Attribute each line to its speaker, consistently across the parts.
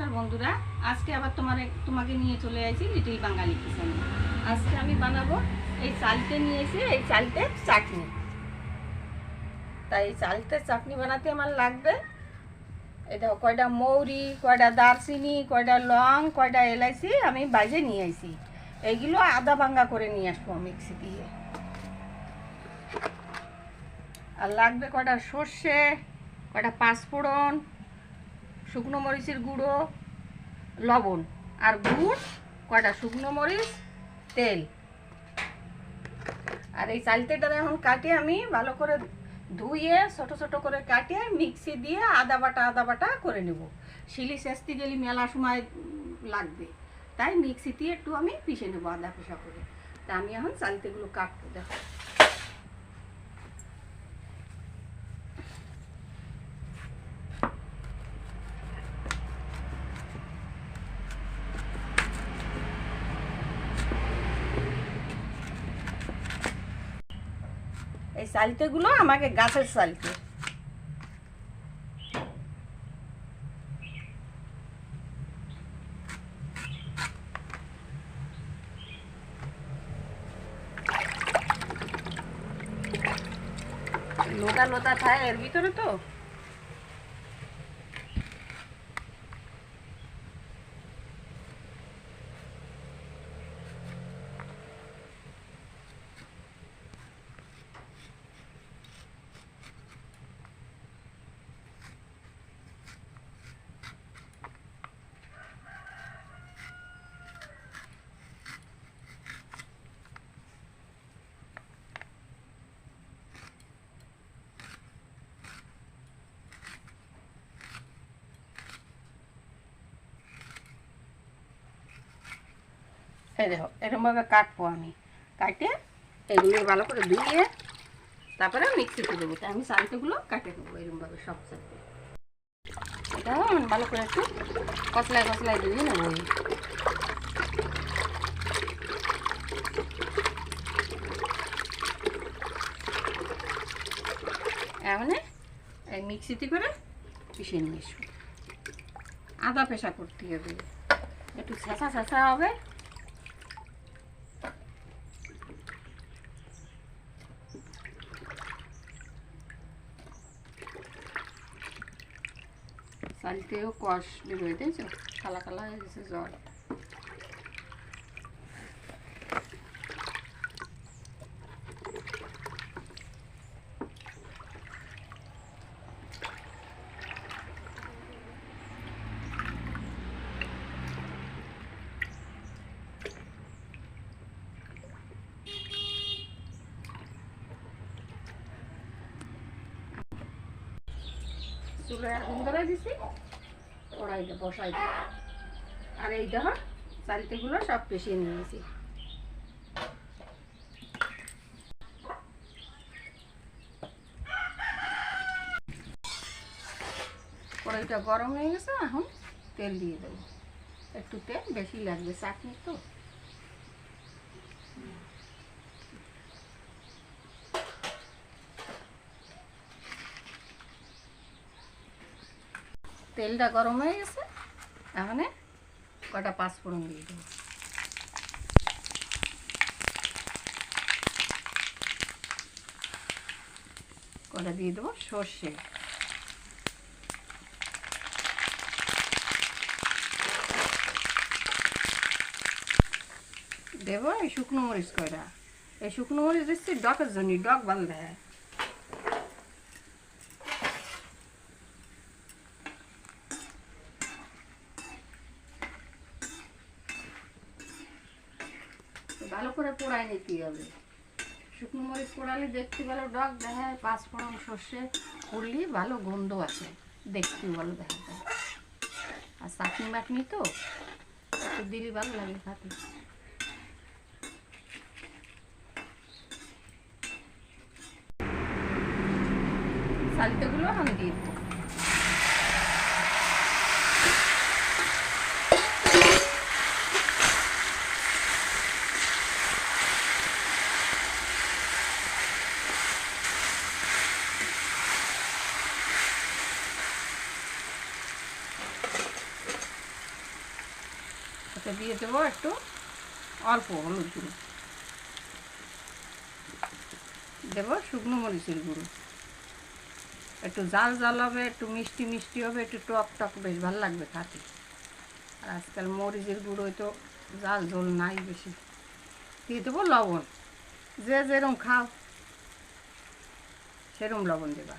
Speaker 1: নমস্কার বন্ধুরা, আজকে আবার তোমাকে নিয়ে চলে আসি লিটল বাঙালি কিচেনে। আজকে আমি বানাবো এই চালতে নিয়ে এসে এই চালতের চাটনি। তাই এই চালতের চাটনি বানাতে আমার লাগবে এটা কয়টা মৌরি, কয়টা দারচিনি, কয়টা লং, কয়টা এলাইচি আমি বাইজে নিয়ে আসি। এইগুলো আদা ভাঙ্গা করে নিয়ে আসবো মিক্সি দিয়ে। আর লাগবে কয়টা সর্ষে, কয়টা পাঁচফোড়ন, শুকনো মরিচের গুঁড়ো, লবণ আর গুড়, কয়টা শুকনো মরিচ, তেল। আর এই চালতেটা এখন কাটে আমি ভালো করে ধুয়ে ছোট ছোট করে কাটে মিক্সি দিয়ে আদা বাটা করে নেব। শিলি শেষতে গেলে মেলা সময় লাগবে, তাই মিক্সিতে একটু আমি পিষে নেব আদা পেশা করে। তা আমি এখন চালতেগুলো কাটবো। দেখো এই চালতেগুলো আমাকে গাছের চালতে। লোটা লোটা থাকে এর ভিতরে তো। এই দেখো এরকমভাবে কাটবো আমি। কাটে এগুলো ভালো করে ধুয়ে তারপরে মিক্সিতে দেবো। তাই আমি চালতেগুলো কাটে দেবো এরকমভাবে সব চালতে। এটা ভালো করে একটু কচলায় কচলায় ধুয়ে নেবো। এমন এই মিক্সিতে করে পিষে নিয়ে এসো। আদা পেশা করতে হবে, একটু ছেঁচা ছেঁচা হবে। চালতেও কষ বেরোয়, দেখছো কালা কালা হয়ে গেছে জল। চুলায় আগুন ধরাই দিছি, কড়াইটা বসাই দিই। আর এই দেখো চালতেগুলো সব পেশিয়ে নিয়েছি। কড়াইটা গরম হয়ে গেছে, এখন তেল দিয়ে দেবো। একটু তেল বেশি লাগবে চাটনি তো। তেলটা গরম হয়ে গেছে, এখন কটা পাঁচফোড়ন দিয়ে দেবো। কটা দিয়ে দেবো সর্ষে। দেবো এই শুকনো মরিচ কয়টা। এই শুকনো মরিচ দিচ্ছি ডকের জন্য, ডক ভালো দেয়। ভালো করে পোড়াই নিতে হবে। শুকনো মরিচ পোড়ালে দেখতে ভালো ডক দেখায়, পাঁচফোড়ন সর্ষে করলে ভালো গন্ধ আছে, দেখতে ভালো দেখা যায়। আর চাটনি বাটনি তো একটু দিলে ভালো লাগে খাতে। চালতেগুলো আমি দিয়ে দেবো। এতে দিয়ে দেবো একটু অল্প হলুদ গুঁড়ো, দেবো শুকনো মরিচের গুঁড়ো। একটু জাল জাল হবে, একটু মিষ্টি মিষ্টি হবে, একটু টক টক, বেশ ভালো লাগবে খেতে। আর আজকাল মরিচের গুঁড়োয় তো জাল ঝোল নাই বেশি। দিয়ে দেবো লবণ, যে যেরকম খাও সেরকম লবণ দেবা।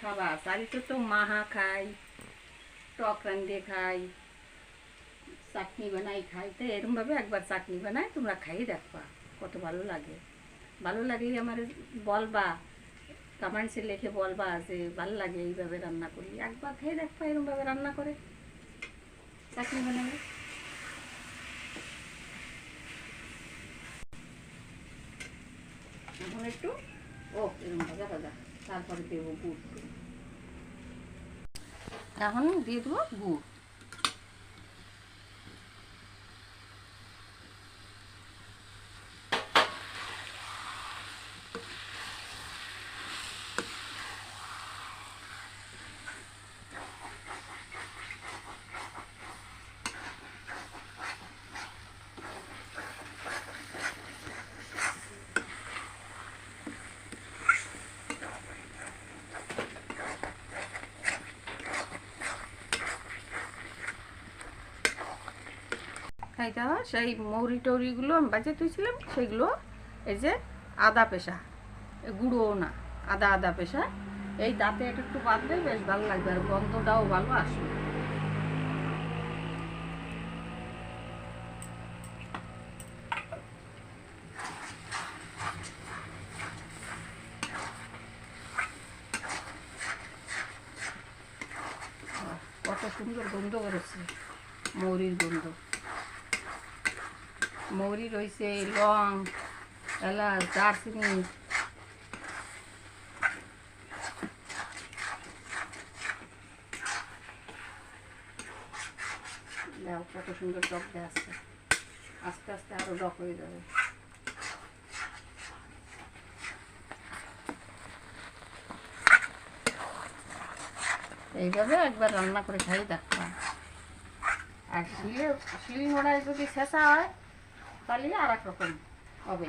Speaker 1: খাবা চালিতে তো মাহা খাই, টক রান্ধে খাই, চাটনি বানাই খাই। তো এরকমভাবে একবার চাটনি বানাই, তোমরা খাই দেখবা কত ভালো লাগে। ভালো লাগলে আমার বলবা, কমেন্টসে লিখে বলবা যে ভালো লাগে এইভাবে রান্না করি। একবার খেয়ে দেখবা এরকমভাবে রান্না করে চাটনি বানাবে। এখন একটু এরকম ভাজা ভাজা, তারপরে দেবো গুড়। এখন দিয়ে দেবো গুড়। খাইতে হয় সেই মৌরি টৌরিগুলো আমি বাজে তুইছিলাম, সেগুলো এই যে আদা পেশা, গুঁড়ো না, আদা আদা পেশা, এই দাঁতে একটু বাঁধলে বেশ ভালো লাগবে, আর গন্ধটাও ভালো আসবে। কত সুন্দর গন্ধ বেরোচ্ছে, মৌরির গন্ধ। মৌরি রয়েছে, লং, এলাচ, দারচিনি, দেখো কত সুন্দর টক দিয়ে আসছে, আস্তে আস্তে আরো টক হয়ে যাবে। এইভাবে একবার রান্না করে খাই দেখবা। আর শিল নোড়ায় যদি ছেঁচা হয় তাহলে আর এক রকম হবে।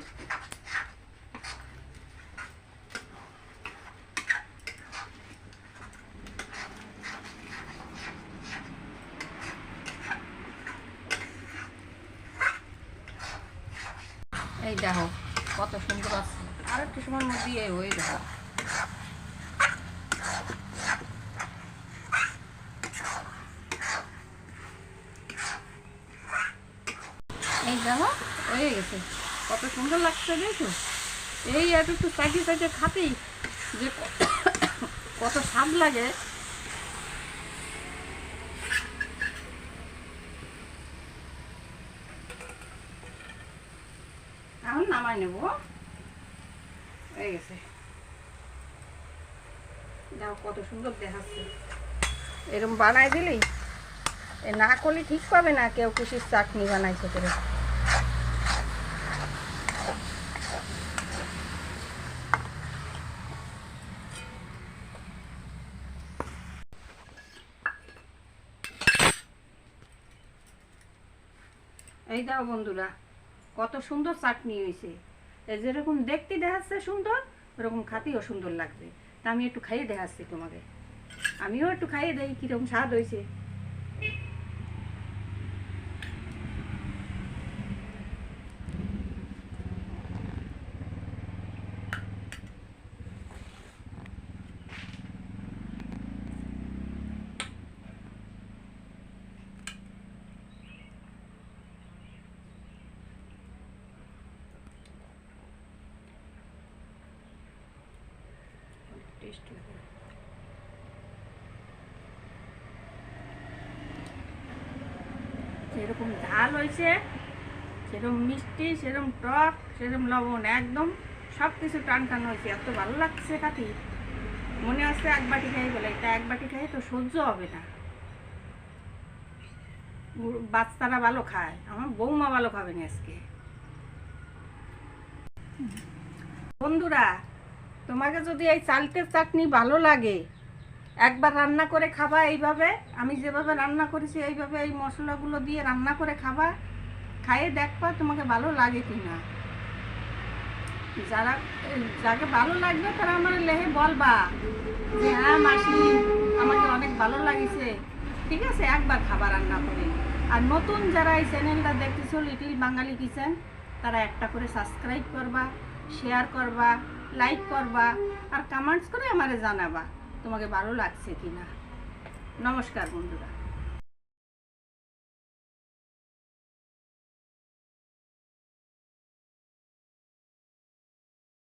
Speaker 1: এই দেখো কত সুন্দর আছে, আর একটু সময় মধ্যে হয়ে যাবে। এই দেখো হয়ে গেছে, কত সুন্দর লাগছে দেখো। এই একটু চাইতে চাইতে খাতেই যে কত স্বাদ লাগে। এখন নামাই নেব, হয়ে গেছে। দেখো কত সুন্দর দেখাচ্ছে। এরকম বানাই দিলেই না করলে ঠিক পাবে না কেউ খুশির চাটনি বানাইছে করে। এই দেখো বন্ধুরা কত সুন্দর চাটনি হয়েছে। যেরকম দেখতে দেখাচ্ছে সুন্দর, ওরকম খাতেও সুন্দর লাগবে। তা আমি একটু খাইয়ে দেখাচ্ছি তোমাকে, আমিও একটু খাইয়ে দেই কিরকম স্বাদ হয়েছে।
Speaker 2: টেস্ট লাগে।
Speaker 1: যেরকম ঝাল হয়েছে, সেরকম মিষ্টি, সেরকম টক, সেরকম লবণ, একদম সব কিছু টান টান হয়েছে। এত ভালো লাগছে খাতি, মনে হচ্ছে এক বাটি খাই বলে। এটা এক বাটি খাই তো সহ্য হবে না। বাচ্চারা ভালো খায়, আমার বৌমা ভালো খাবে না আজকে। বন্ধুরা, তোমাকে যদি এই চালতের চাটনি ভালো লাগে, একবার রান্না করে খাবা এইভাবে। আমি যেভাবে রান্না করেছি এইভাবে এই মশলাগুলো দিয়ে রান্না করে খাবা, খাইয়ে দেখবা তোমাকে ভালো লাগে কি না। যাকে ভালো লাগবে তারা আমার লেহে বলবা যে হ্যাঁ মাসি, আমাকে অনেক ভালো লাগিছে। ঠিক আছে, একবার খাবার রান্না করে। আর নতুন যারা এই চ্যানেলটা দেখতেছো লিটিল বাঙালি কিচেন, তারা একটা করে সাবস্ক্রাইব করবা, শেয়ার করবা, লাইক করবা, আর কমেন্টস করে আমারে জানাবা তোমাকে ভালো লাগছে কি না। নমস্কার বন্ধুরা।